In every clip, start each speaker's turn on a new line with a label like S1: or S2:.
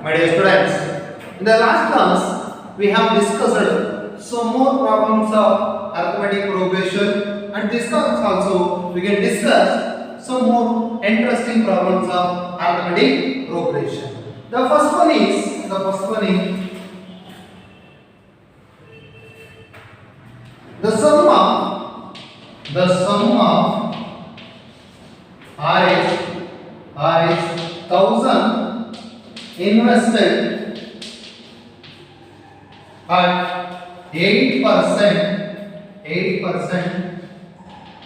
S1: My dear students, in the last class we have discussed some more problems of arithmetic progression, and this class also we can discuss some more interesting problems of arithmetic progression. The first one is the sum of RH 1000 invested at 8%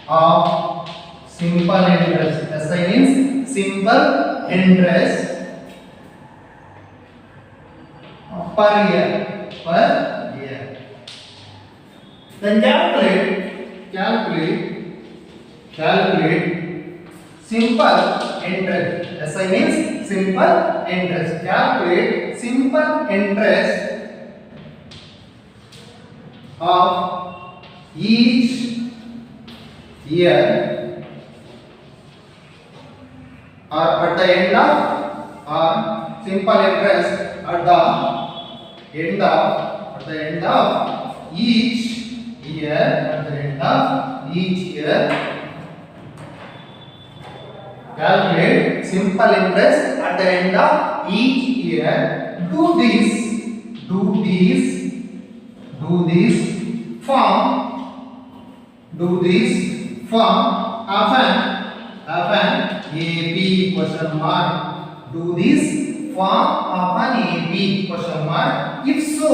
S1: of simple interest. SI means simple interest per year. Then calculate simple interest. SI means simple interest. Calculate simple interest of each year or at the end of simple interest at the end of each year. Calculate simple interest at the end of each year. Do this form of an AB question mark. Do this form of an AB question mark. If so,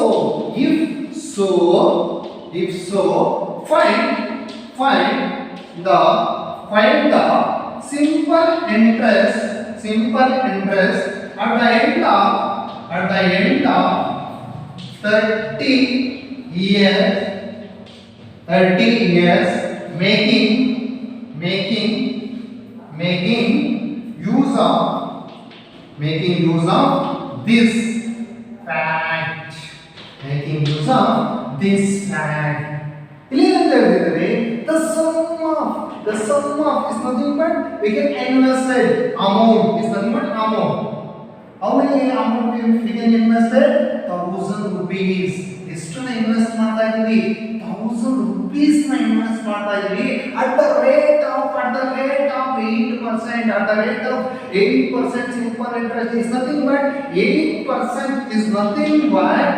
S1: find the simple interest at the end of 30 years making use of this fact. The sum of is nothing but we can invested amount is nothing but amount. How many amount we can invested? 1000 rupees. ಎಷ್ಟು invest ಮಾಡ್ತಾ ಇದೀವಿ? 1000 rupees ನ invest ಮಾಡ್ತಾ ಇದೀವಿ at the rate of 8% simple interest is nothing but 8% is nothing but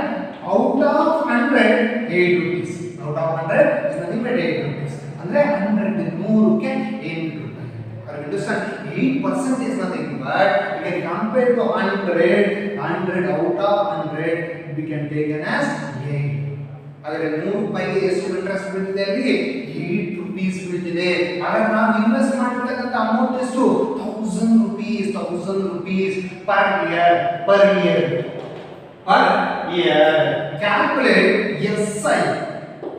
S1: out of 100 8 rupees. Out of 100 is nothing but 8 rupees. ಅಂದ್ರೆ 100 100ಕ್ಕೆ 8 ರೂಪಾಯಿ. Understand? 8% is nothing but we can compare to 100 out of 100 we can take an as 8. ಆದರೆ 3 ರೂಪಾಯಿಗೆ ಎಷ್ಟು interest ಬೀಳ್ತಿದೆ ಅಲ್ಲಿ? 8 rupees ಬೀಳ್ತಿದೆ. ಆದರೆ ನಾವು ಇನ್ವೆಸ್ಟ್ ಮಾಡಿರ್ತಕ್ಕಂಥ ಅಮೌಂಟ್ ಎಷ್ಟು? 1000 rupees per year. Calculate SI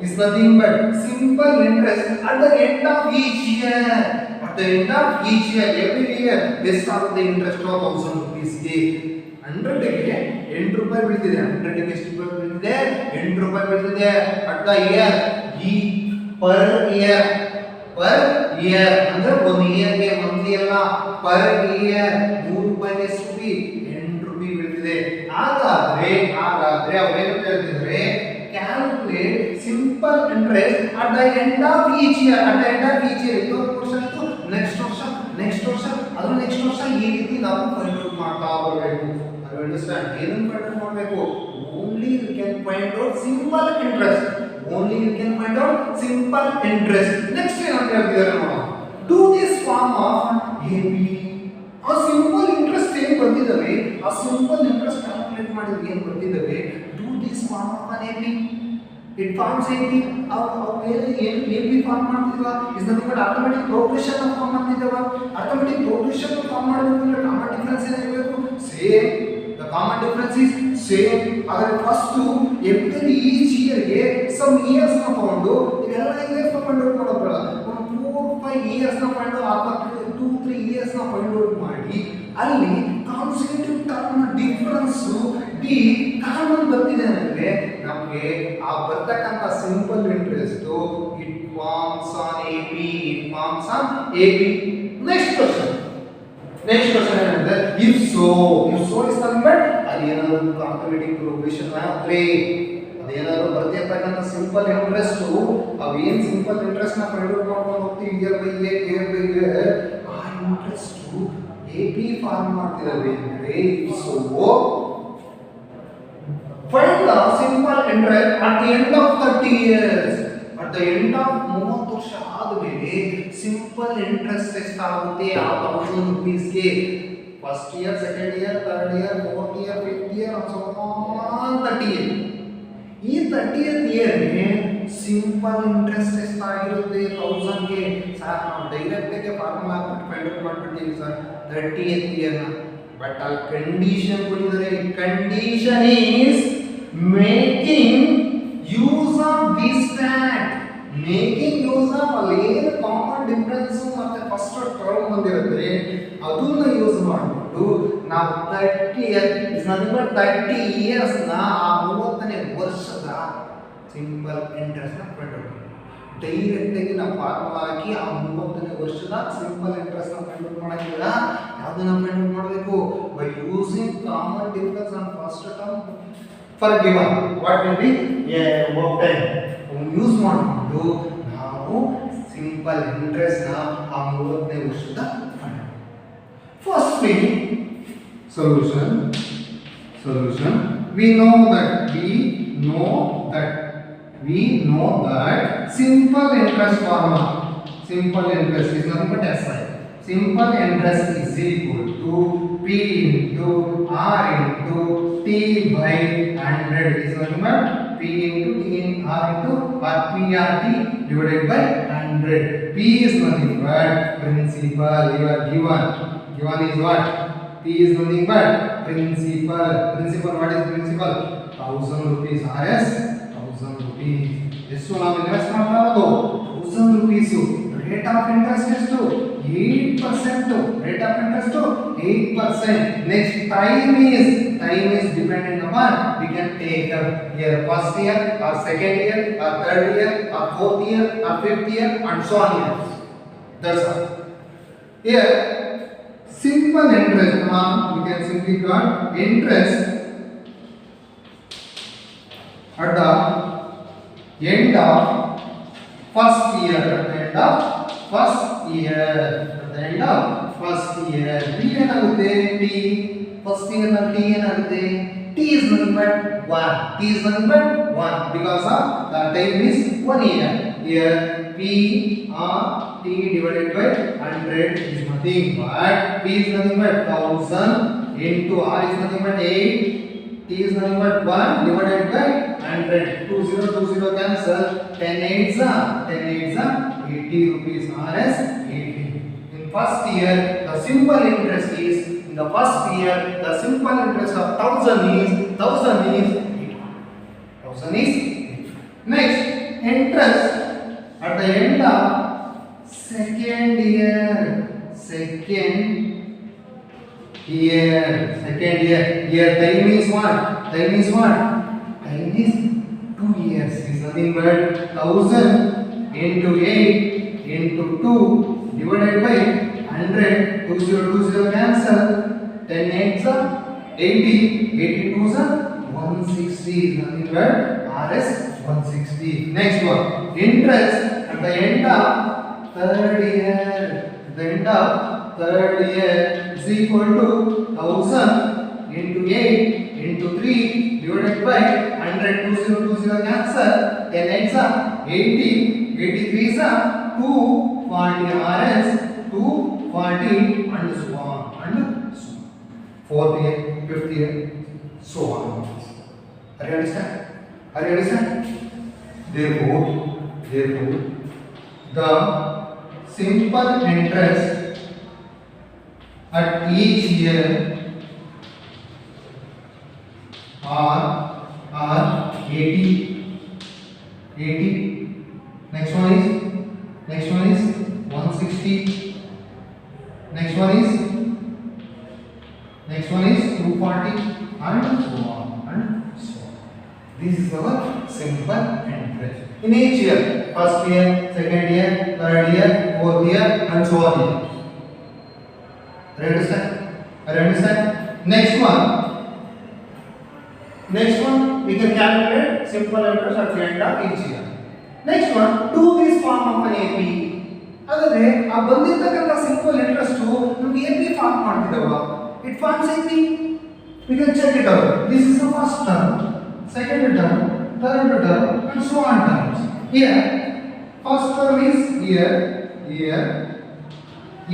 S1: is nothing but simple interest at the end of each year. Every year based on the interest of 1000 rupees ಗೆ 100 ಗೆ 8 ರೂಪಾಯಿ ಬೀಳ್ತಿದೆ. 100 ಗೆ ಎಷ್ಟು ರೂಪಾಯಿ ಬೀಳ್ತಿದೆ? 8 ರೂಪಾಯಿ ಬೀಳ್ತಿದೆ at the year ಅಂದ್ರೆ ಒಂದು ಇಯರ್ ಗೆ ಮಂತ್ಲಿ ಅಲ್ಲ, ಪರ್ ಇಯರ್ 3 ರೂಪಾಯಿ ಎಷ್ಟು ರೂಪಾಯಿ? 8 ರೂಪಾಯಿ ಬೀಳ್ತಿದೆ. ಹಾಗಾದ್ರೆ ಅವೇನು ಹೇಳ್ತಿದ್ರೆ calculate simple interest at the end of each year. ಇದು ವರ್ಷ ಆಯ್ತು, ನೆಕ್ಸ್ಟ್ ವರ್ಷ ಅದ್ರ ನೆಕ್ಸ್ಟ್ ವರ್ಷ ಈ ರೀತಿ ನಾವು ಫೈಂಡ್ ಔಟ್ ಮಾಡ್ತಾ ಬರಬೇಕು. ಅದು ಅಂಡರ್ಸ್ಟ್ಯಾಂಡ್? ಏನನ್ನು ಫೈಂಡ್ ಔಟ್ ಮಾಡಬೇಕು? Only you can find out simple interest. Next ಏನಂತ ಹೇಳ್ತಿದ್ದಾರೆ ನೋಡೋಣ. Do this form of AB. ಆ ಸಿಂಪಲ್ ಇಂಟ್ರೆಸ್ಟ್ ಏನು ಬರ್ತಿದ್ದಾವೆ, ಆ ಸಿಂಪಲ್ ಇಂಟ್ರೆಸ್ಟ್ ಕ್ಯಾಲ್ಕುಲೇಟ್ ಮಾಡಿದ್ರೆ ಏನು ಬರ್ತಿದ್ದಾವೆ? Do this form of an AB. It forms AB. AB form ಮಾಡ್ತಿದ್ವಾ? Is nothing but automatic progression form ಮಾಡ್ತಿದ್ದಾವ. ಆಟೋಮೆಟಿಕ್ ಪ್ರೋಗ್ರೆಷನ್ ಫಾರ್ಮ್ ಮಾಡಬೇಕಂದ್ರೆ ಕಾಮನ್ ಡಿಫರೆನ್ಸ್ ಏನಿರಬೇಕು? Same. The common difference is same. ಆದರೆ first every each ಇಯರ್ಗೆ some years ನ ತಗೊಂಡು ಇವೆಲ್ಲ years ನ ಫೈಂಡ್ ಔಟ್ ಮಾಡೋದ್ರಲ್ಲ, ಒಂದು 4-5 ಇಯರ್ಸ್ ನ ಫೈಂಡ್ ಔಟ್ ಅಥವಾ 2-3 ಇಯರ್ಸ್ ನ ಫೈಂಡ್ ಔಟ್ ಮಾಡಿ ಅಲ್ಲಿ consecutive term difference D common ಬರ್ತಿದೆ ಅಂದ್ರೆ ನಮಗೆ ಆ ಬರ್ತಕ್ಕಂಥ simple interest it forms an AB. Next question ಏನಂದ್ರೆ if so is nothing but ಅಲ್ಲಿ ಏನಾದರೂ ಕಾಲ್ಕುಲೇಟಿಂಗ್ ಪ್ರೋಗ್ರೆಷನ್ ಆದ್ರೆ ಅದೇನಾದ್ರು ಬರ್ತಿರ್ತಕ್ಕಂಥ ಸಿಂಪಲ್ ಇಂಟ್ರೆಸ್ಟ್ ಅವೇನು ಸಿಂಪಲ್ ಇಂಟ್ರೆಸ್ಟ್ ನ ಕಂಡುಹಿಡಿದು ಮಾಡ್ಕೊಂಡು ಹೋಗ್ತೀವಿ ಇಯರ್ ಬೈ ಇಯರ್ ಆ ಇಂಟ್ರೆಸ್ಟ್ ಹೇಗೆ ಫಾರ್ಮ್ ಮಾಡ್ತಿದ್ದಾವೆ ಅಂದ್ರೆ so find the simple interest at the end of 30 years. At the end of 30 ವರ್ಷ ಆದಮೇಲೆ ಸಿಂಪಲ್ ಇಂಟ್ರೆಸ್ಟ್ ಎಷ್ಟಾಗುತ್ತೆ ಆ 1000 rupees ಗೆ first year second year third year fourth year fifth year and so on 30 year. ಈ 30th ಇಯರ್ಗೆ simple interest ಎಷ್ಟಾಗಿರುತ್ತೆ 1000 ಗೆ sir ನಾವು direct ಆಗಿ ಫಾರ್ಮುಲಾ ಹಾಕ್ಬಿಟ್ಟು ಫೈಂಡ್ ಔಟ್ ಮಾಡ್ಬಿಡ್ತೀವಿ ಸರ್ 30th ಇಯರ್ ನ ಬಟ್ ಅಲ್ಲಿ ಕಂಡೀಷನ್ ಕೊಟ್ಟಿದ್ದಾರೆ condition is making use of this fact making use of ಅಲ್ಲಿ ಏನು ಕಾಮನ್ ಡಿಫರೆನ್ಸ್ ಮತ್ತೆ ಫಸ್ಟ್ ಟರ್ಮ್ ಬಂದಿರುತ್ತೆ ಅದನ್ನ ಯೂಸ್ ಮಾಡಿಬಿಟ್ಟು ನಾವು 30 ಇಯರ್ಸ್ ನ ಆ 30ನೇ ವರ್ಷದ ಸಿಂಪಲ್ ಇಂಟ್ರೆಸ್ಟ್ ನ ಕಂಡುಹಿಡಿಯೋಣ ಡೈರೆಕ್ಟ್ ಆಗಿ ನಾವು ಫಾರ್ಮುಲಾ ಹಾಕಿ ಆ 30ನೇ ವರ್ಷದ ಸಿಂಪಲ್ ಇಂಟ್ರೆಸ್ಟ್ ನ ಕಂಡುಹಿಡಿದು ಮಾಡೋದಿಲ್ಲ ಯಾವುದನ್ನ ಕಂಡುಹಿಡಿದು ಮಾಡಬೇಕು by using common difference on first term for given what will be use ಮಾಡಿಕೊಂಡು ನಾವು ಸಿಂಪಲ್ ಇಂಟ್ರೆಸ್ಟ್ ನ ಆ 30ನೇ ವರ್ಷದ first solution we know that simple interest formula simple interest is nothing but SI simple interest is equal to P into R into T by 100 is nothing but P into T in R into RPRT divided by 100 P is nothing but principal you are given is what P is nothing but principal what is principal 1000 rupees RS 1000 rupees ಎಷ್ಟು ನಾವು invest ಮಾಡ್ತಾ ಇರೋದು 1000 rupees rate of interest ಎಷ್ಟು 8% rate of interest 8% next time is dependent upon we can take year first year or second year or third year or fourth year or fifth year and so on years that's all here simple interest we can simply call interest at the end of first year t ಏನಾಗುತ್ತೆ t first year ನ t ಏನಾಗುತ್ತೆ t is nothing but 1 because of the time is 1 year here p r t divided by 100 is nothing but p is nothing but 1000 into r is nothing but 8 t is nothing but 1 divided by 100 20 cancel 10 8s are 80 rupees rs 80 in first year the simple interest is in the first year the simple interest of 1000 is 1000 is next interest at the end of second year time is what time is 2 years is nothing but 1000 into 8 into 2 divided by 100 20 cancel 10 8s are 80 82s are 160 is nothing but rs 160 next one interest at the end of third year is equal to 1000 into 8 into 3 divided by 100 20 cancel 10 8s are 80 83s are 240 rs 240 and so on fourth year fifth year so on are you understand therefore the simple interest at each year are 80 next one is 160 next one is 240 and so on this is our simple interest in each year first year second year third year fourth year and so on are you understand next one Next one, we can calculate simple interest at the end of each year. Next one, do this form of an AP. ಹಾಗಾದ್ರೆ ಆ ಬಂದಿರತಕ್ಕಂತ simple interest ನಮಗೆ AP form ಮಾಡ್ತಿದವ. It forms AP. We can check it out. This is the first term, second term, third term, and so on terms. Here, first term is here.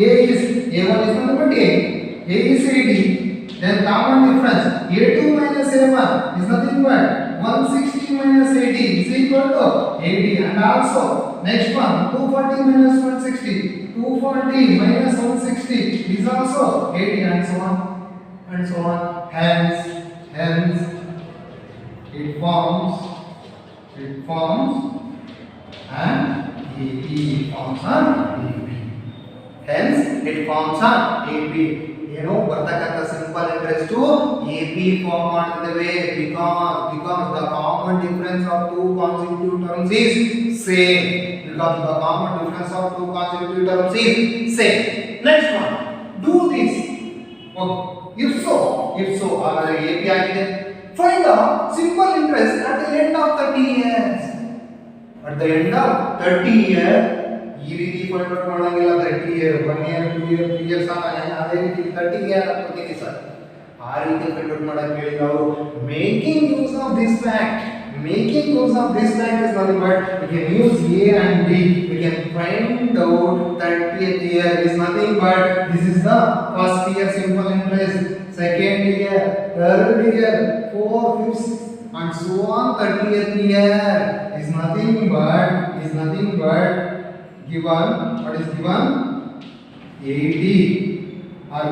S1: A is A1 is nothing but A is AD. Then common difference A2 minus A1 is nothing but 160 minus 80 is equal to 80. And also next one, 240 minus 160, 240 minus 160 is also 80, and so on and so on. Hence it forms an AP. Forms an AP. Hence it forms an AP. ಏನು ಬರ್ತಕ್ಕಂಥ simple interest AP form ಮಾಡ್ತಿದ್ದೇವೆ because the common difference of two consecutive terms is same. Because the common difference of two consecutive terms is same. Next one, do this. Okay. If so ಹಾಗಾದ್ರೆ AP ಆಗಿದೆ. Find the simple interest at the end of 30 years. At the end of 30 years ಈ ರೀತಿ find out ಮಾಡಂಗಿಲ್ಲ. 30 year 1 year 2 year 3 years ಅದೇ ರೀತಿ 30 year ಕೊಡ್ತೀನಿ sir. ಆ ರೀತಿ ಫೈಂಡ್ ಔಟ್ ಮಾಡಕ್ಕೆ ಹೇಳಿದ್ರು ಅವರು. Making use of this fact is nothing but we can use A and B. We can find out 30th year is nothing but this is the first year simple interest, second year, third year, fourth, fifth, and so on. 30th year is nothing but given. What is given? 80. Or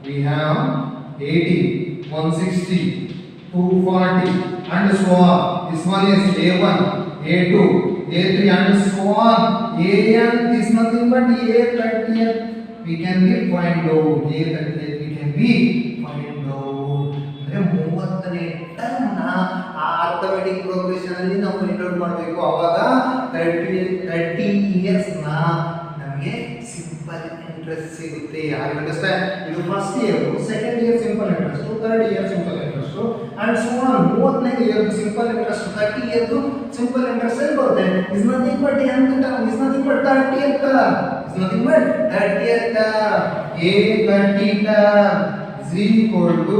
S1: we have 80, 160, 240, and so on. This one is A1, A2, A3, and so on. AN is nothing but A30th. We can be find out. A30th we can be find out. ಅಂದ್ರೆ 30ನೇ term ನ arithmetic progression ಅಲ್ಲಿ ನಾವು find out ಮಾಡಬೇಕು. ಅವಾಗ 30 years ನ ನಮಗೆ simple interest ಸಿಗುತ್ತೆ. ಯಾರು ಅಂಡರ್ಸ್ಟ್ಯಾಂಡ್? ಇದು first year, second year simple interest, third year simple interest, and so on. 30ನೇ year simple interest, 30 year simple interest ಅಲ್ಲಿ ಬರುತ್ತೆ. ಇಸ್ ನಥಿಂಗ್ ಬಟ್ ಎಂತ term? Is nothing but 30th term. Is nothing but 30th term. A30 term is equal to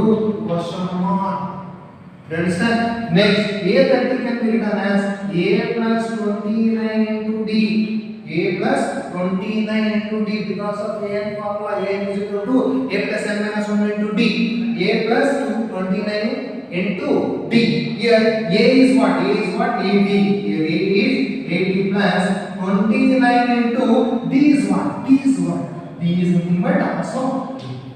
S1: question mark. You understand? Next, A30 can be written as A plus 29 into D. A plus 29 into D because of AN formula. A is equal to A plus n minus 1 into D. A plus 29 into D. Here A is what? A is what? 80. Here A is 80 plus 29 into D is what? D is what? D is nothing but also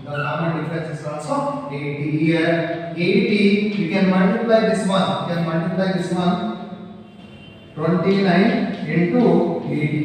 S1: the common difference is also 80. Here 80 you can multiply this one. 29 into 80.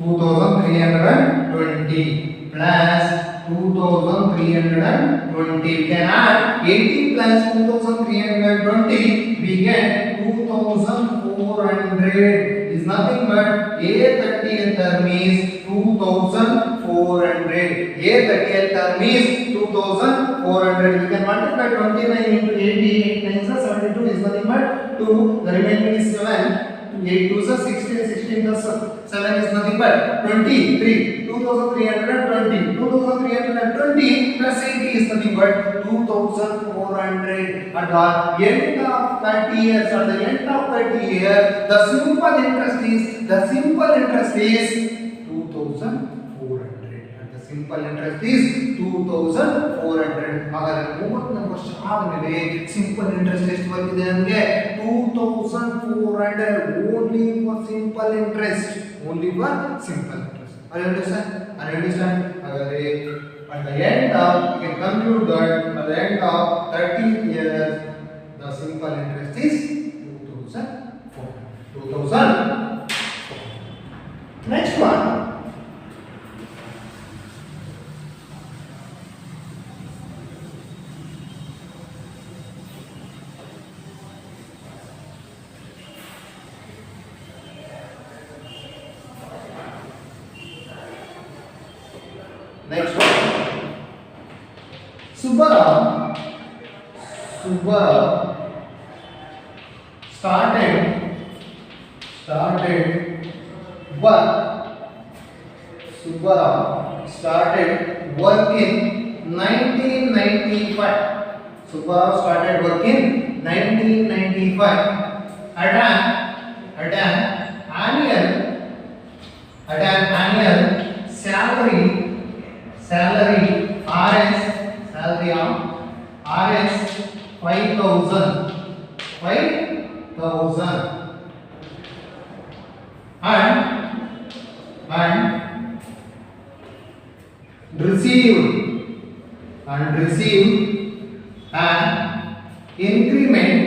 S1: $2,320 plus 2,320. We can add 80 plus 2,320. We get 2,400. Is nothing but A30th term is 2,400. A30th term is 2,400. We can multiply 29 into 80. 8 9 is 72. Is nothing but 2. The remaining is 7. 8 2 is 16. 16 plus 7 is nothing but 23. 2,320. 2,320 plus 80 is nothing but 2,400. At the end of 30 years, the simple interest is 2,400. And the simple interest is 2,400. ಹಾಗಾದ್ರೆ 30ನೇ ವರ್ಷ ಆದಮೇಲೆ simple interest ಎಷ್ಟು ಬರ್ತಿದೆ ನಮಗೆ? 2,400 only for simple interest. Are you understand? ಹಾಗಾದ್ರೆ at the end of, we can conclude that at the end of 30 years the simple interest is 2,000. Next one, Subbarao started work. Subbarao started work in 1995. Subbarao started work in 1995 at an annual salary of Rs 5,000 and received an increment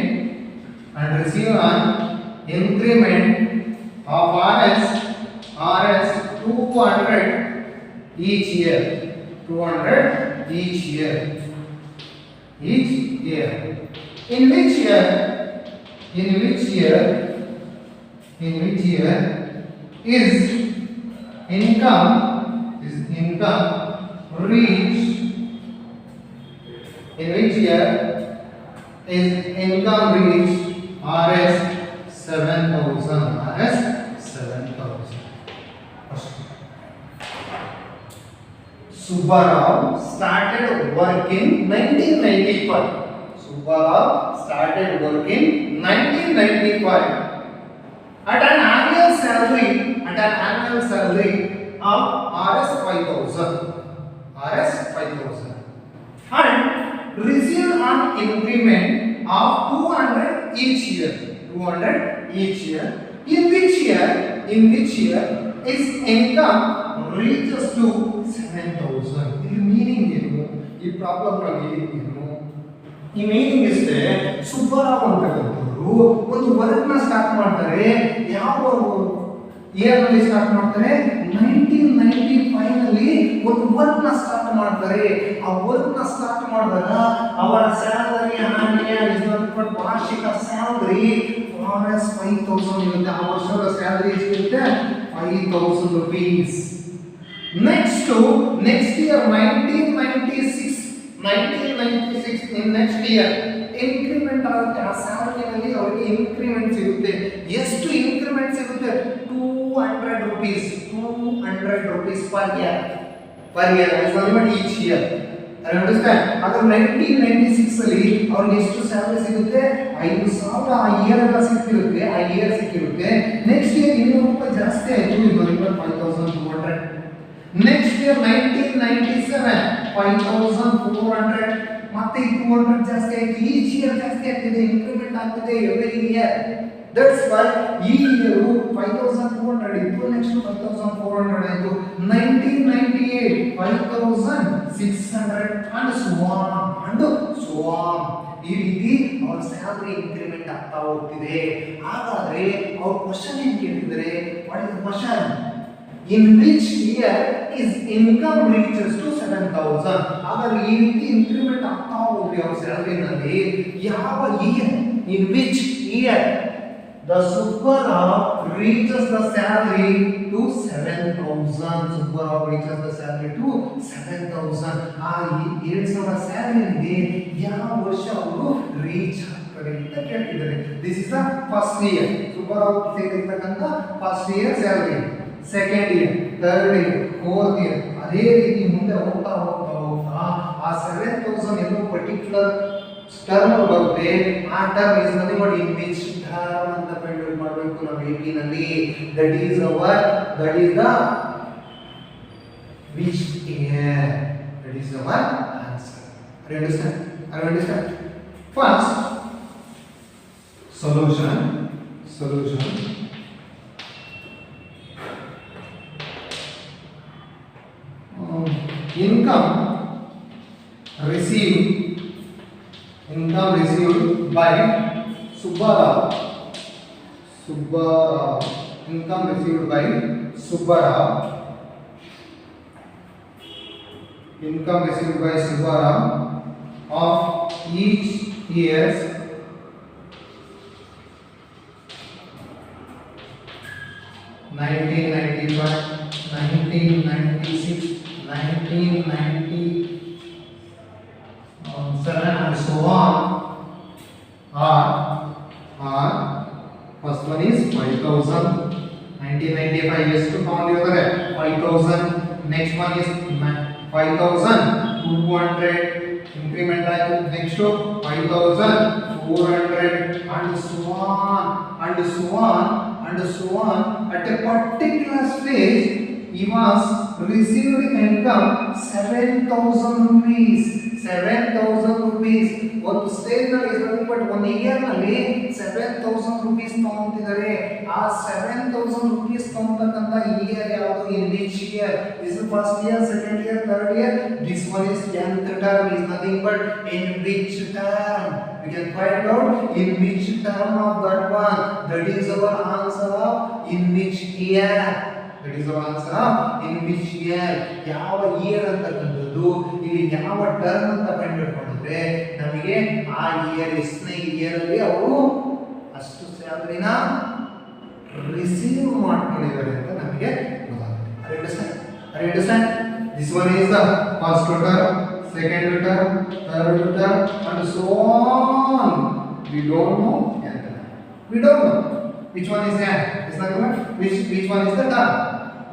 S1: of Rs 200 each year. 200 each year. In which year is income reached Rs 7,000. Subbarao started work in 1995. Subbarao started work in 1995 at an annual salary of Rs 5,000. And received an increment of 200 each year. In which year his income reaches to 7,000. The meaning ಏನು ಈ problem ನ meaning ಏನು? ಈ meaning ಇಷ್ಟೇ. ಸುಬ್ಬರಾವ್ ಅಂತಕ್ಕಂಥವ್ರು ಒಂದು work ನ start ಮಾಡ್ತಾರೆ. ಯಾವ ಇಯರ್ ನಲ್ಲಿ ಸ್ಟಾರ್ಟ್ ಮಾಡ್ತಾರೆ? 1995 ನಲ್ಲಿ ಒಂದು ವರ್ಕ್ ನ ಸ್ಟಾರ್ಟ್ ಮಾಡ್ತಾರೆ. ಆ ವರ್ಕ್ ನ ಸ್ಟಾರ್ಟ್ ಮಾಡಿದಾಗ ಅವರ ಸ್ಯಾಲರಿ ವಾರ್ಷಿಕ ಸ್ಯಾಲರಿ Rs 5,000 ಇರುತ್ತೆ. ಆ ವರ್ಷದ ಸ್ಯಾಲರಿ ಎಷ್ಟಿರುತ್ತೆ? 5,000 rupees. Next year 1996 in next year increment ಆಗುತ್ತೆ. ಆ ಸ್ಯಾಲರಿನಲ್ಲಿ ಅವರಿಗೆ ಇನ್ಕ್ರಿಮೆಂಟ್ ಸಿಗುತ್ತೆ. ಎಷ್ಟು ಇನ್ಕ್ರಿಮೆಂಟ್ ಸಿಗುತ್ತೆ? 200 rupees per year. Is only each year. I understand. ಆಗ 1996 ಅಲ್ಲಿ ಅವರಿಗೆ ಎಷ್ಟು ಸ್ಯಾಲರಿ ಸಿಗುತ್ತೆ? 5,000 ಆ ಇಯರ್ ಎಲ್ಲ ಸಿಕ್ಕಿರುತ್ತೆ. ನೆಕ್ಸ್ಟ್ ಇಯರ್ 200 ರೂಪಾಯಿ ಜಾಸ್ತಿ ಆಯ್ತು. ಇದು 5,200. Next year 1997 5,400. ಮತ್ತೆ 200 ಜಾಸ್ತಿ ಆಯ್ತು. ಈಚ್ ಇಯರ್ ಜಾಸ್ತಿ ಆಗ್ತಿದೆ, ಇನ್ಕ್ರಿಮೆಂಟ್ ಆಗ್ತಿದೆ ಎವ್ರಿ ಇಯರ್. ದಟ್ಸ್ ವೈ ಈ ಇಯರ್ 5,200 ಇತ್ತು, ನೆಕ್ಸ್ಟ್ 5,400 ಆಯ್ತು. 1998 5,600 and so on. ಈ ರೀತಿ ಅವರ ಸ್ಯಾಲರಿ ಇನ್ಕ್ರಿಮೆಂಟ್ ಆಗ್ತಾ ಹೋಗ್ತಿದೆ. ಹಾಗಾದ್ರೆ ಅವ್ರ ಕ್ವಶನ್ ಏನ್ ಕೇಳಿದ್ರೆ, what is the question? In which year is income reaches to 7,000? ಹಾಗಾದ್ರೆ ಈ ರೀತಿ ಇನ್ಕ್ರಿಮೆಂಟ್ ಆಗ್ತಾ ಹೋಗ್ಲಿ ಅವ್ರ ಸ್ಯಾಲರಿನಲ್ಲಿ. ಯಾವ year? In which year the Subbarao reaches the salary to 7,000? Subbarao reaches the salary to 7,000. ಆ 7,000 ಸ್ಯಾಲರಿಗೆ ಯಾವ ವರ್ಷ ಅವರು ರೀಚ್ ಆಗ್ತಾರೆ ಅಂತ ಕೇಳ್ತಿದ್ದಾರೆ. This is the first year. Subbarao ಸೇರಿರ್ತಕ್ಕಂಥ first year salary, second year, third year, fourth year, ಅದೇ ರೀತಿ ಮುಂದೆ ಹೋಗ್ತಾ ಆ 7,000 ಎಲ್ಲೋ ಪರ್ಟಿಕ್ಯುಲರ್ ಟರ್ಮ್ ಬರುತ್ತೆ. ಆ term is nothing but in which term ಅಂತ ಫೈಂಡ್ ಮಾಡಬೇಕು ನಾವು AP ನಲ್ಲಿ. That is the which year. That is our answer. Are you understand? First solution. Income received by Subbarao. Income received by Subbarao of each years 1995, 1996, 1997, ತಗೊಂಡಿದ್ದಾರೆ 5000. Next one is 5200 increment ಆಯ್ತು. Next 5400 and so on and so on and so on. At a particular stage he was received income 7000 rupees. 7000 rupees. ಒಂದು stage ನಲ್ಲಿ is but 1 year ನಲ್ಲಿ 7000 rupees ತಗೊಂತಿದ್ದಾರೆ. ಆ 7000 rupees ತಗೊಂತಕ್ಕಂತ year ಯಾವುದು? In which year? This is first year, second year, third year. This one is nth term, is nothing but in which term. We can find out in which term of that one. That is our answer of in which year. That is our answer of in which year. ಯಾವ year ಅಂತಕ್ಕಂಥದ್ದು ಇಲ್ಲಿ ಯಾವ term ಅಂತ find out ಮಾಡಿದ್ರೆ ನಮಗೆ ಆ year ಎಷ್ಟನೇ year ಅಲ್ಲಿ ಅವರು ಅಷ್ಟು ಸ್ಯಾಲರಿನ ರಿಸೀವ್ ಮಾಡ್ಕೊಂಡಿದ್ದಾರೆ ಅಂತ ನಮಗೆ ಗೊತ್ತಾಗುತ್ತೆ. Are you understand? This one is the first term, second term, third term and so on. We don't know. We don't know which one is that. It's not what which one is the term.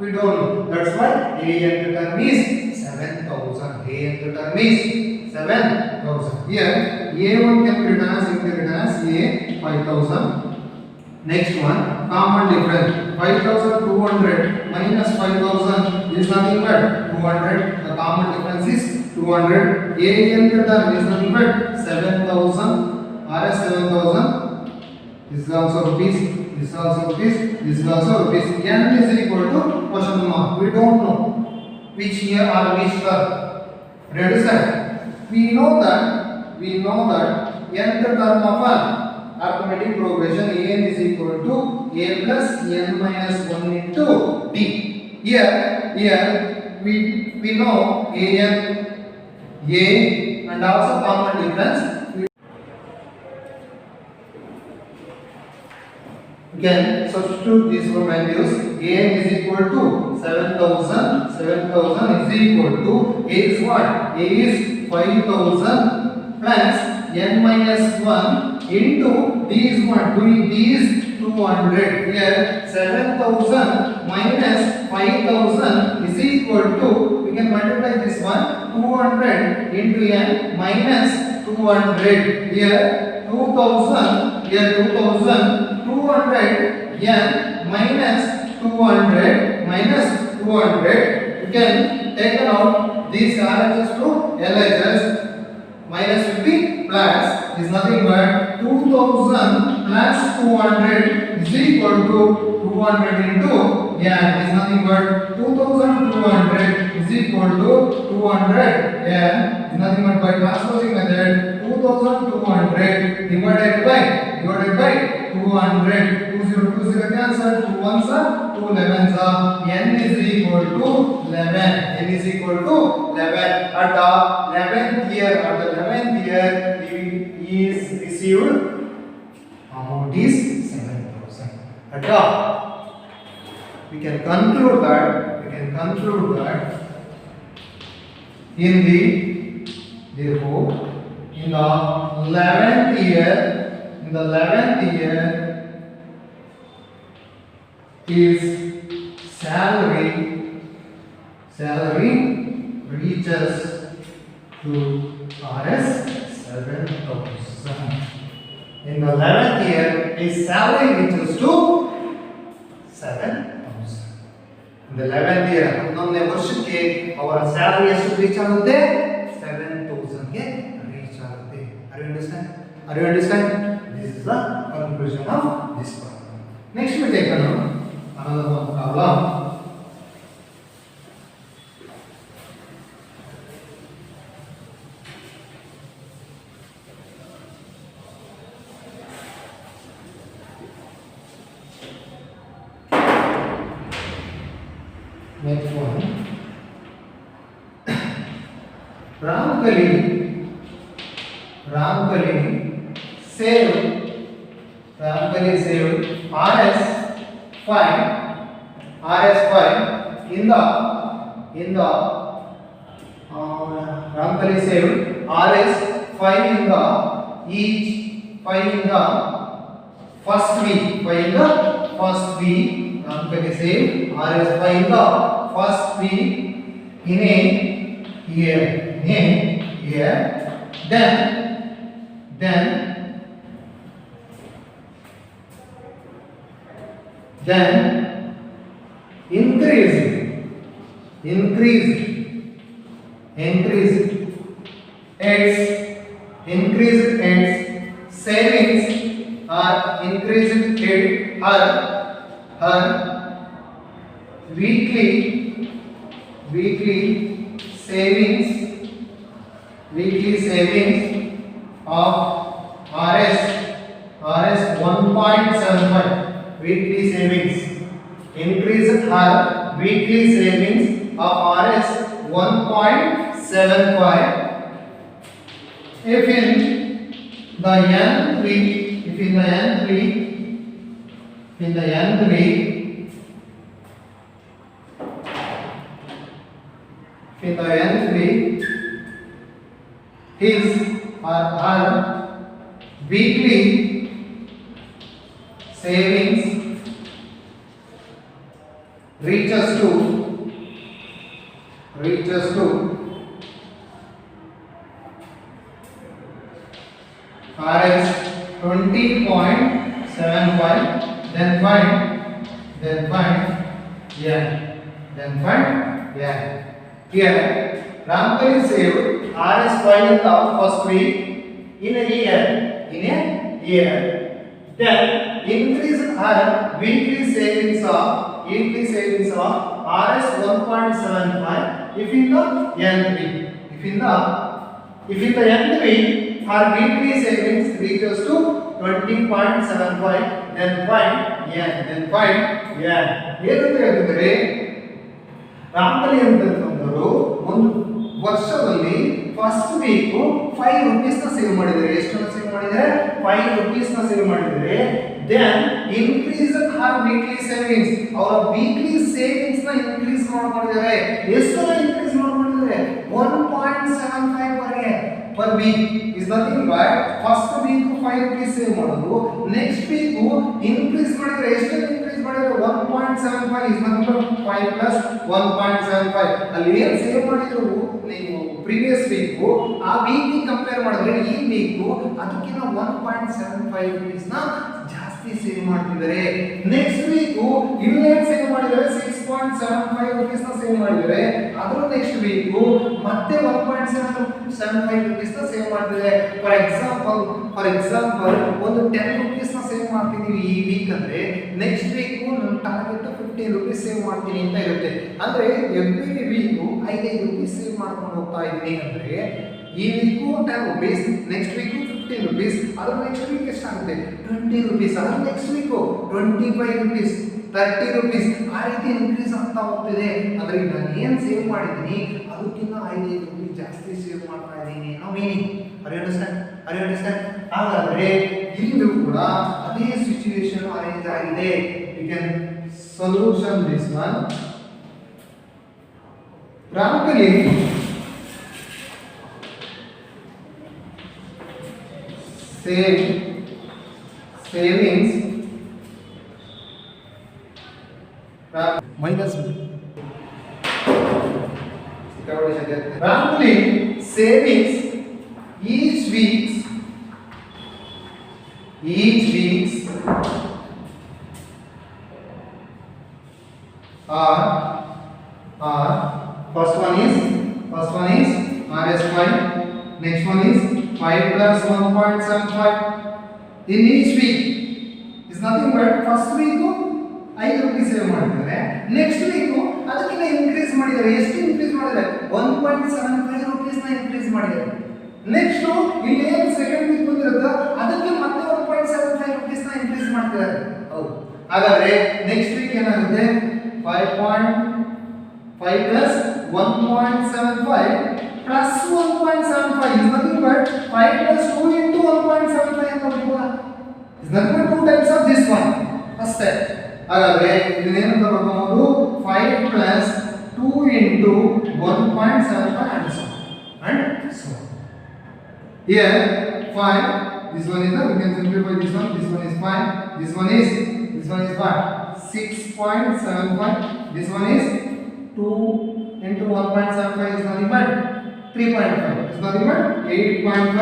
S1: We don't know. That's why A and the term is 7000. A and the term is 7000. Here A1 can be written as A 5000. Next one, common difference. 5200 minus 5000 is nothing but 200. The common difference is 200. A and the term is nothing but 7000. RS 7000. This is also rupees. This is also rupees. This is also rupees. N is equal to question mark. We don't know which year or which term. Understand? We know that nth term of an arithmetic progression an is equal to a plus n minus 1 into t. Here we know an, a and also common difference. Again, substitute these values. A is equal to 7000. 7000 is equal to A is what? A is 5000 plus n minus 1 into D is what? D is 200. Here 7000 minus 5000 is equal to, we can multiply this one, 200 into n minus 200. Here 2000 200 n minus 200 minus 200. You can take out these RHS to LHS. Minus will be plus is nothing but 2000 plus 200 is equal to 200 into n is nothing but 2200 is equal to 200 n is nothing but by transposing method 2200 divided by 200. 2020 cancel, 2 ones are 2 11s are. N is equal to 11. N is equal to 11. At the 11th year, he is received amount is 7000. At the, we can conclude that in the therefore in the 11th year his salary reaches to Rs 7000. In the 11th year his salary reaches to 7000. In the 11th year ಹನ್ನೊಂದನೇ ವರ್ಷಕ್ಕೆ ಅವರ salary ಎಷ್ಟು reach ಆಗುತ್ತೆ? 7000 ಗೆ reach ಆಗುತ್ತೆ. Are you understand? This is the conclusion of this problem. Next we take another one problem. Next one. Ramkali saved RS5 in the Ramkali saved RS5 in the first week Ramkali same RS 5 in the first week in a year. Then increase its savings or increase her weekly savings of RS 1.75 weekly savings. Increase her weekly savings of RS 1.75 if in the nth week his or her weekly savings reaches to RS 20.75, then find here Ramkali saved RS 5 in the first week in a year. Then increase her weekly savings of RS 1.75 if in the nth week. If in the nth week her weekly savings reaches to 20.75, then find ಏನಂತ ಹೇಳ್ತಿದ್ದಾರೆ ರಾಮಕಲಿ ಅಂತಂದ್ರು ಒಂದು ವರ್ಷದಲ್ಲಿ first week 5 rupees ನ save ಮಾಡಿದ್ದಾರೆ. ಎಷ್ಟನ್ನ save ಮಾಡಿದ್ದಾರೆ? 5 rupees ನ save ಮಾಡಿದ್ದಾರೆ. ದೆನ್ ಇನ್ಕ್ರೀಸ್ ಹರ್ ವೀಕ್ಲಿ ಸೇವಿಂಗ್ಸ್, ಅವರ ವೀಕ್ಲಿ ಸೇವಿಂಗ್ಸ್ ನ ಇನ್ಕ್ರೀಸ್ ಮಾಡ್ಕೊಂಡಿದ್ದಾರೆ. ಎಷ್ಟನ್ನ ಇನ್ಕ್ರೀಸ್ ಮಾಡ್ಕೊಂಡಿದ್ದಾರೆ? 1.75 per week is nothing but first week 5 rupees save ಮಾಡೋದು, next week increase ಮಾಡಿದ್ರೆ ಎಷ್ಟು increase ಮಾಡಿದ್ರೆ 1.75 is nothing but 5 plus 1.75. ಅಲ್ಲಿ ಏನು ಸೇವ್ ಮಾಡಿದ್ರು ನೀವು ಪ್ರೀವಿಯಸ್ ವೀಕ್ ಆ ವೀಕ್ ಕಂಪೇರ್ ಮಾಡಿದ್ರೆ ಈ ವೀಕ್ ಅದಕ್ಕಿಂತ 1.75 rupees ನ ಜಾಸ್ತಿ ಸೇವ್ ಮಾಡ್ತಿದ್ದಾರೆ. ನೆಕ್ಸ್ಟ್ ವೀಕ್ ಇನ್ನೇನು ಸೇವ್ ಮಾಡಿದ್ದಾರೆ? 6.75 rupees ನ ಸೇವ್ ಮಾಡಿದ್ದಾರೆ. ಅದರ ನೆಕ್ಸ್ಟ್ ವೀಕ್ ಮತ್ತೆ 1.75 rupees ನ ಸೇವ್ ಮಾಡ್ತಿದ್ದಾರೆ. ಫಾರ್ ಎಕ್ಸಾಂಪಲ್ ಒಂದು 10 rupees ನ ಸೇವ್ ಮಾಡ್ತಿದೀವಿ ಈ ವೀಕ್ ಅಂದ್ರೆ ನೆಕ್ಸ್ಟ್ ವೀಕ್ ನಮ್ಮ ಟಾರ್ಗೆಟ್ 15 rupees ಸೇವ್ ಮಾಡ್ತೀನಿ ಅಂತ ಇರುತ್ತೆ. ಅಂದ್ರೆ ಎವ್ರಿ ವೀಕ್ 5 rupees ಸೇವ್ ಮಾಡ್ಕೊಂಡು ಹೋಗ್ತಾ ಇದ್ದೀನಿ ಅಂದ್ರೆ ಈ week 10 rupees, next week 15 rupees, ಅದರ ನೆಕ್ಸ್ಟ್ ವೀಕ್ ಎಷ್ಟಾಗುತ್ತೆ? 20 rupees, ಅದರ ನೆಕ್ಸ್ಟ್ ವೀಕ್ 25 rupees, 30 rupees, ಆ ರೀತಿ ಇನ್ಕ್ರೀಸ್ ಆಗ್ತಾ ಹೋಗ್ತಿದೆ. ಅಂದ್ರೆ ನಾನು ಏನು ಸೇವ್ ಮಾಡಿದ್ದೀನಿ ಅದಕ್ಕಿಂತ 5 rupees ಜಾಸ್ತಿ ಸೇವ್ ಮಾಡ್ತಾ ಇದ್ದೀನಿ ಅನ್ನೋ ಮೀನಿಂಗ್. Are you understand? ಹಾಗಾದ್ರೆ ಇಲ್ಲೂ ಕೂಡ ಅದೇ ಸಿಚುವೇಶನ್ ಅರೇಂಜ್ ಆಗಿದೆ. You can solution this one. Ramkali savings minus Ramkali savings each week's are first one is RS5, next one is 5 plus 1.75 in each week is nothing but first week 5 rupees save ಮಾಡಿದ್ದಾರೆ. Next week ಅದಕ್ಕಿಂತ increase ಮಾಡಿದ್ದಾರೆ. ಎಷ್ಟು increase ಮಾಡಿದ್ದಾರೆ? 1.75 rupees ನ increase ಮಾಡಿದ್ದಾರೆ. Next ಇಲ್ಲಿ ಏನು second week ಬಂದಿರುತ್ತೋ ಅದಕ್ಕೆ ಮತ್ತೆ 1.75 rupees ನ ಇನ್ಕ್ರೀಸ್ ಮಾಡ್ತಿದ್ದಾರೆ. ಹೌದು. ಹಾಗಾದ್ರೆ ನೆಕ್ಸ್ಟ್ ವೀಕ್ ಏನಾಗುತ್ತೆ? 5 plus 1.75 plus 1.75 is nothing but 5 plus 2 into 1.75 ಅಂತ ಬರೀಬೋದಾ? is nothing but 2 times of this one ಅಷ್ಟೇ. ಹಾಗಾದ್ರೆ ಇದನ್ನೇನಂತ ಬರ್ಬೋದು? 5 plus 2 into 1.75 and so on. Here 5, this one is the, we can simplify this one is 5, this one is 1. 6.75. This one is 2 into 1.75 is nothing but 3.5. Is nothing but 8.5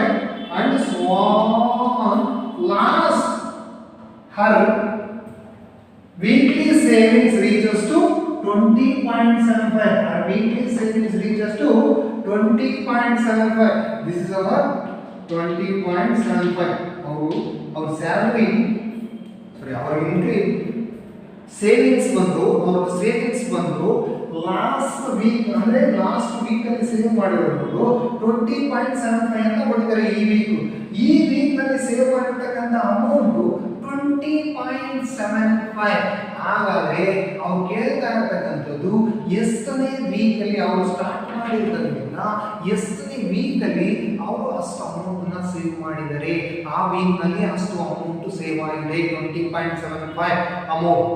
S1: and so on. Last, her weekly savings reaches to 20.75. Her weekly savings reaches to 20.75. This is our 20.75. Our salary, sorry, our income savings ಬಂದು last week ಅಂದ್ರೆ last week ಅಲ್ಲಿ save ಮಾಡಿರೋದು 20.75 ಅಂತ ಕೊಟ್ಟಿದ್ದಾರೆ ಈ weak ನಲ್ಲಿ save ಮಾಡಿರ್ತಕ್ಕಂಥ amount 20.75. ಹಾಗಾದ್ರೆ ಅವ್ರು ಕೇಳ್ತಾ ಇರ್ತಕ್ಕಂಥದ್ದು ಎಷ್ಟನೇ ವೀಕ್ ಅಲ್ಲಿ ಅವರು ಸ್ಟಾರ್ಟ್ ಮಾಡಿರೋದ್ರಿಂದ ಎಷ್ಟನೇ ವೀಕ್ ಅಲ್ಲಿ ಅವರು ಅಷ್ಟು ಅಮೌಂಟ್ ನ ಸೇವ್ ಮಾಡಿದ್ದಾರೆ, ಆ ವೀಕ್ ನಲ್ಲಿ ಅಷ್ಟು ಅಮೌಂಟ್ ಸೇವ್ ಆಗಿದೆ 20.75 amount.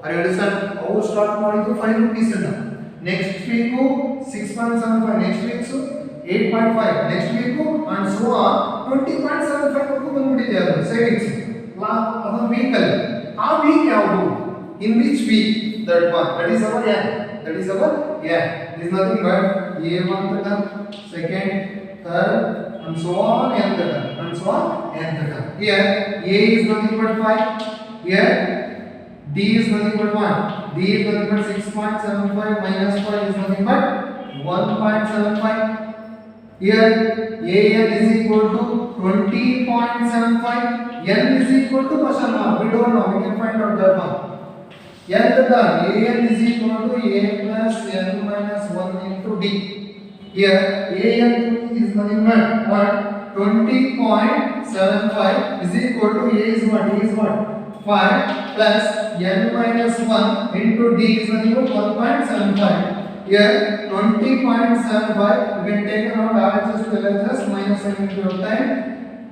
S1: Are you understand? How start ಮಾಡಿದ್ದು 5 rupees ಅನ್ನ, next week 6.75, next week 8.5, next week and so on 20.75 ವರೆಗೂ ಬಂದ್ಬಿಟ್ಟಿದೆ ಅದು ಸೇವಿಂಗ್ಸ್ ಅದು ವೀಕ್ ಅಲ್ಲಿ. ಆ ವೀಕ್ ಯಾವುದು, in which week? That one, that is our year, that is our year. It is nothing but A1 term, second, third and so on nth term and so on nth term. Here A is nothing but 5, here D is nothing but 1. D is nothing but 6.75 minus 5 is nothing but 1.75. Here AN is equal to 20.75. N is equal to question mark. We don't know. We can find out that one. N the term AN is equal to A plus N minus 1 into D. Here AN is nothing but 20.75 is equal to A is what? D is what? 5 plus N minus 1 into D is equal to 1.75. Here 20.75 we can take around RHS to LHS minus N into time.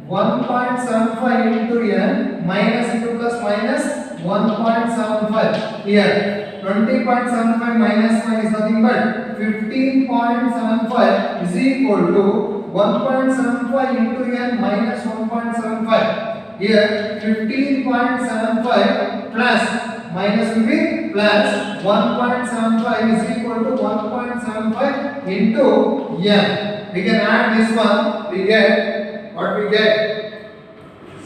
S1: 1.75 into N minus into plus minus 1.75. Here 20.75 minus 5 is nothing but 15.75 is equal to 1.75 into N minus 1.75. Here 15.75 plus minus will be plus 1.75 is equal to 1.75 into N. We can add this one, we get what we get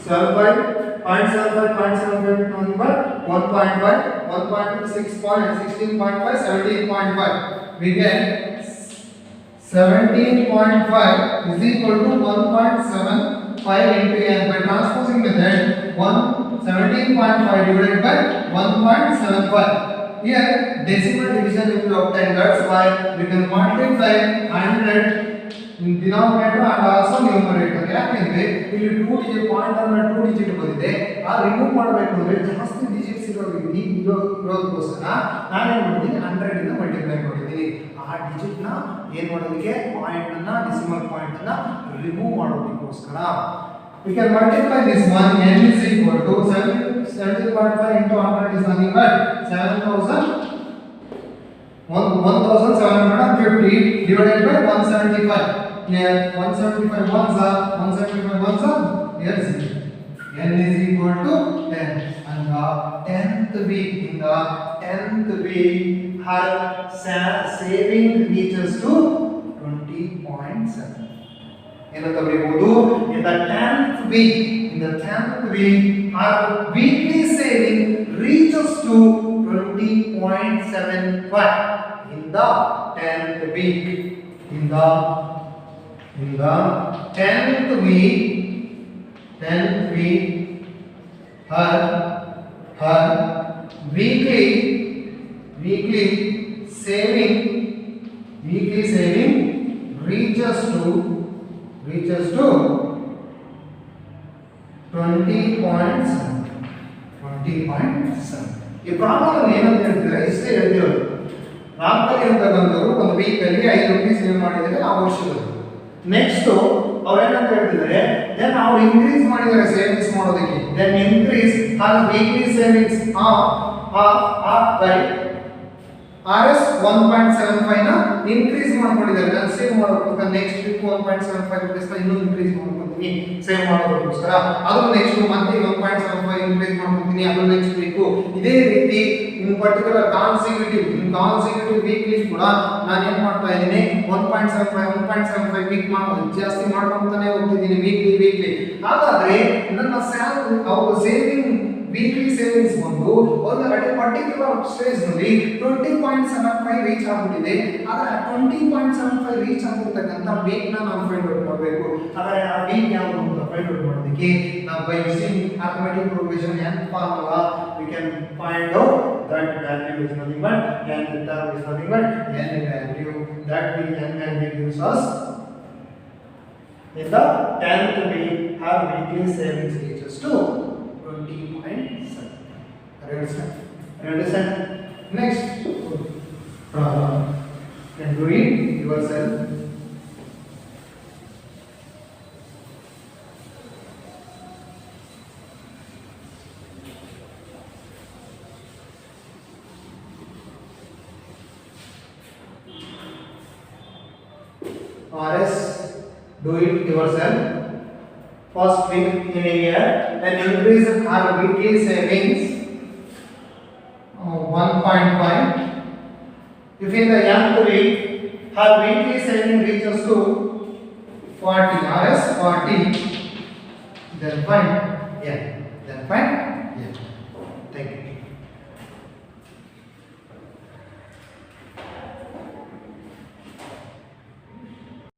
S1: 0.75 number 1.5 16.5 17.5 we get 17.5 is equal to 1.75 into N. By transposing method 17.5 divided by 1.75. Here decimal division will be obtained. That's why we can multiply 100 in denominator and also numerator. ಯಾಕೆಂದ್ರೆ ಇಲ್ಲಿ 2 digit point ಅನ್ನು 2 digit ಬಂದಿದೆ, ಆ remove ಮಾಡಬೇಕು ಅಂದ್ರೆ ಜಾಸ್ತಿ digits ಇರೋದಕ್ಕೋಸ್ಕರ ನಾನು ಏನು ಮಾಡಿದ್ದೀನಿ 100 ಇಂದ ಮಲ್ಟಿಪ್ಲೈ ಮಾಡಿದ್ದೀನಿ. ಆ ಡಿಜಿಟ್ ನ ಏನು ಮಾಡೋದಕ್ಕೆ ಪಾಯಿಂಟ್ ಅನ್ನ ಡೆಸಿಮಲ್ ಪಾಯಿಂಟ್ ಅನ್ನ ರಿಮೂವ್ ಮಾಡೋದಕ್ಕೋಸ್ಕರ. We can multiply this one. N is equal to 17.5 into 100 is nothing but 1750 divided by 175. Here 175 ones are 175 ones are here 0. N is equal to 10. And the 10th week, in the 10th week, her saving reaches to 20.7. In the 10th week, our weekly saving reaches to 20.75. In the 10th week, in the 10th week, her weekly saving reaches to 20.7. ಈ problem ಏನಂತ ಹೇಳ್ತೀರಾ, ಇಷ್ಟೇ ಹೇಳ್ತಿರೋದು. ನಾಲ್ಕಲ್ಲಿ ಅಂತಕ್ಕಂಥವ್ರು ಒಂದು ವೀಕಲ್ಲಿ 5 rupees save ಮಾಡಿದರೆ ಆ ವರ್ಷದಲ್ಲಿ. ನೆಕ್ಸ್ಟ್ ಅವ್ರು ಏನಂತ ಹೇಳ್ತಿದ್ದಾರೆ, ದೆನ್ ಅವ್ರು ಇನ್ಕ್ರೀಸ್ ಮಾಡಿದ್ದಾರೆ ಸೇವಿಂಗ್ಸ್ ಮಾಡೋದಕ್ಕೆ. Then increase our weekly savings RS 1.75 ನ ಇನ್ಕ್ರೀಸ್ ಮಾಡ್ಕೊಂಡಿದ್ದಾರೆ. ನಾನು ಸೇವ್ ಮಾಡೋದಕ್ಕೋಸ್ಕರ ನೆಕ್ಸ್ಟ್ ವೀಕ್ 1.75 ರೂಪೀಸ್ ನ ಇನ್ನೂ ಇನ್ಕ್ರೀಸ್ ಮಾಡ್ಕೊತೀನಿ ಸೇವ್ ಮಾಡೋದಕ್ಕೋಸ್ಕರ. ಅದು ನೆಕ್ಸ್ಟ್ ಮತ್ತೆ 1.75 ಇನ್ಕ್ರೀಸ್ ಮಾಡ್ಕೊತೀನಿ ಅದು ನೆಕ್ಸ್ಟ್ ವೀಕ್. ಇದೇ ರೀತಿ ಇನ್ ಪರ್ಟಿಕ್ಯುಲರ್ ಕಾನ್ಸಿಕ್ಯೂಟಿವ್ ವೀಕ್ಲಿ ಕೂಡ ನಾನು ಏನು ಮಾಡ್ತಾ ಇದ್ದೀನಿ 1.75 ವೀಕ್ ಜಾಸ್ತಿ ಮಾಡ್ಕೊಂತಾನೆ ಹೋಗ್ತಿದ್ದೀನಿ ವೀಕ್ಲಿ. ಹಾಗಾದ್ರೆ ನನ್ನ ಸೇವಿಂಗ್ ವೀಕ್ಲಿ ಸೇವಿಂಗ್ಸ್ ಬಂದು ಒಂದು ಪರ್ಟಿಕ್ಯುಲರ್ ಸ್ಟೇಜ್ ನಲ್ಲಿ 20.75 ರೀಚ್ ಆಗ್ಬಿಟ್ಟಿದೆ. ಆದರೆ 20.75 ರೀಚ್ ಆಗಿರ್ತಕ್ಕಂಥ ವೀಕ್ ನಾವು ಫೈಂಡ್ ಔಟ್ ಮಾಡಬೇಕು. ಆದರೆ ಆ ವೀಕ್ ಯಾವುದು ಅಂತ ಫೈಂಡ್ ಔಟ್ ಮಾಡೋದಕ್ಕೆ ನಾವು by using arithmetic progression and formula we can find out that value is nothing but n term is nothing but n value that will n value gives us in the 10th week our weekly savings reaches to 20.7. Understand? Next problem. Can do it yourself. RS, do it yourself. First week in a year, then increase our weekly savings 1.5. If in the nth week our weekly saving reaches to 40, RS 40, then fine. Yeah, then fine. Yeah. Thank you.